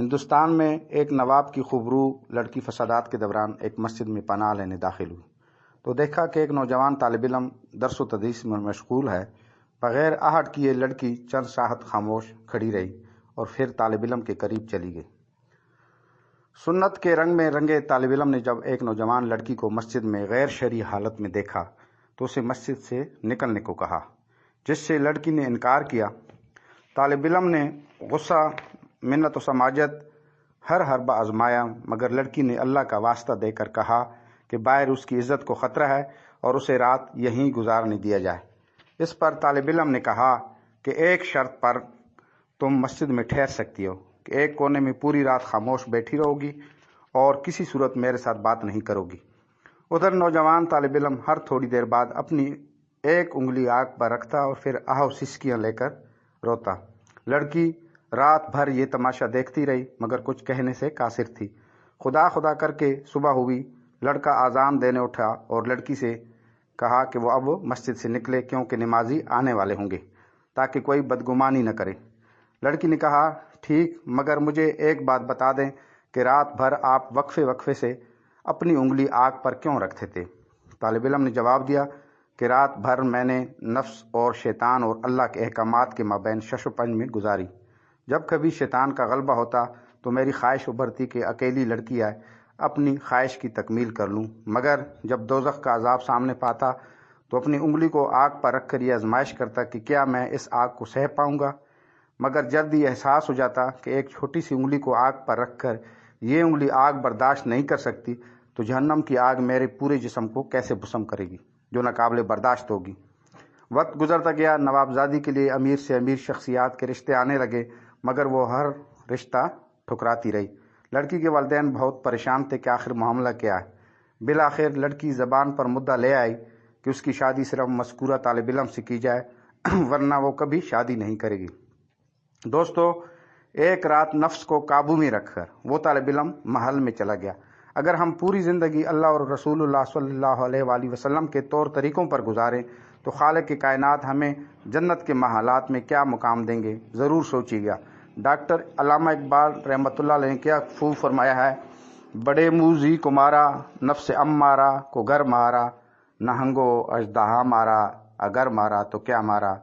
ہندوستان میں ایک نواب کی خوبرو لڑکی فسادات کے دوران ایک مسجد میں پناہ لینے داخل ہوئی تو دیکھا کہ ایک نوجوان طالب علم درس و تدریس میں مشغول ہے۔ بغیر آہٹ کیے لڑکی چند ساعت خاموش کھڑی رہی اور پھر طالب علم کے قریب چلی گئی۔ سنت کے رنگ میں رنگے طالب علم نے جب ایک نوجوان لڑکی کو مسجد میں غیر شرعی حالت میں دیکھا تو اسے مسجد سے نکلنے کو کہا، جس سے لڑکی نے انکار کیا۔ طالب علم نے غصہ، منت و سماجت ہر حربہ آزمایا، مگر لڑکی نے اللہ کا واسطہ دے کر کہا کہ باہر اس کی عزت کو خطرہ ہے اور اسے رات یہیں گزارنے دیا جائے۔ اس پر طالب علم نے کہا کہ ایک شرط پر تم مسجد میں ٹھہر سکتی ہو کہ ایک کونے میں پوری رات خاموش بیٹھی رہو گی اور کسی صورت میرے ساتھ بات نہیں کرو گی۔ ادھر نوجوان طالب علم ہر تھوڑی دیر بعد اپنی ایک انگلی آنکھ پر رکھتا اور پھر آہو سسکیاں لے کر روتا۔ لڑکی رات بھر یہ تماشا دیکھتی رہی مگر کچھ کہنے سے قاصر تھی۔ خدا خدا کر کے صبح ہوئی، لڑکا اذان دینے اٹھا اور لڑکی سے کہا کہ وہ اب مسجد سے نکلے کیونکہ نمازی آنے والے ہوں گے تاکہ کوئی بدگمانی نہ کرے۔ لڑکی نے کہا ٹھیک، مگر مجھے ایک بات بتا دیں کہ رات بھر آپ وقفے وقفے سے اپنی انگلی آنکھ پر کیوں رکھتے تھے؟ طالب علم نے جواب دیا کہ رات بھر میں نے نفس اور شیطان اور اللہ کے احکامات کے مابین شش و پنج میں گزاری۔ جب کبھی شیطان کا غلبہ ہوتا تو میری خواہش ابھرتی کہ اکیلی لڑکی آئے، اپنی خواہش کی تکمیل کر لوں، مگر جب دوزخ کا عذاب سامنے پاتا تو اپنی انگلی کو آگ پر رکھ کر یہ آزمائش کرتا کہ کیا میں اس آگ کو سہ پاؤں گا، مگر جلد ہی احساس ہو جاتا کہ ایک چھوٹی سی انگلی کو آگ پر رکھ کر یہ انگلی آگ برداشت نہیں کر سکتی تو جہنم کی آگ میرے پورے جسم کو کیسے بسم کرے گی جو ناقابل برداشت ہوگی۔ وقت گزرتا گیا، نوابزادی کے لیے امیر سے امیر شخصیات کے رشتے آنے لگے مگر وہ ہر رشتہ ٹھکراتی رہی۔ لڑکی کے والدین بہت پریشان تھے کہ آخر معاملہ کیا ہے۔ بالآخر لڑکی زبان پر مدعا لے آئی کہ اس کی شادی صرف مذکورہ طالب علم سے کی جائے ورنہ وہ کبھی شادی نہیں کرے گی۔ دوستو، ایک رات نفس کو قابو میں رکھ کر وہ طالب علم محل میں چلا گیا۔ اگر ہم پوری زندگی اللہ اور رسول اللہ صلی اللہ علیہ وآلہ وسلم کے طور طریقوں پر گزاریں تو خالق کی کائنات ہمیں جنت کے محلات میں کیا مقام دیں گے، ضرور سوچیے گا۔ ڈاکٹر علامہ اقبال رحمۃ اللہ علیہ نے کیا خوب فرمایا ہے، بڑے موذی کو مارا نفس امارہ کو گر مارا، نہنگو اژدہا مارا اگر مارا تو کیا مارا۔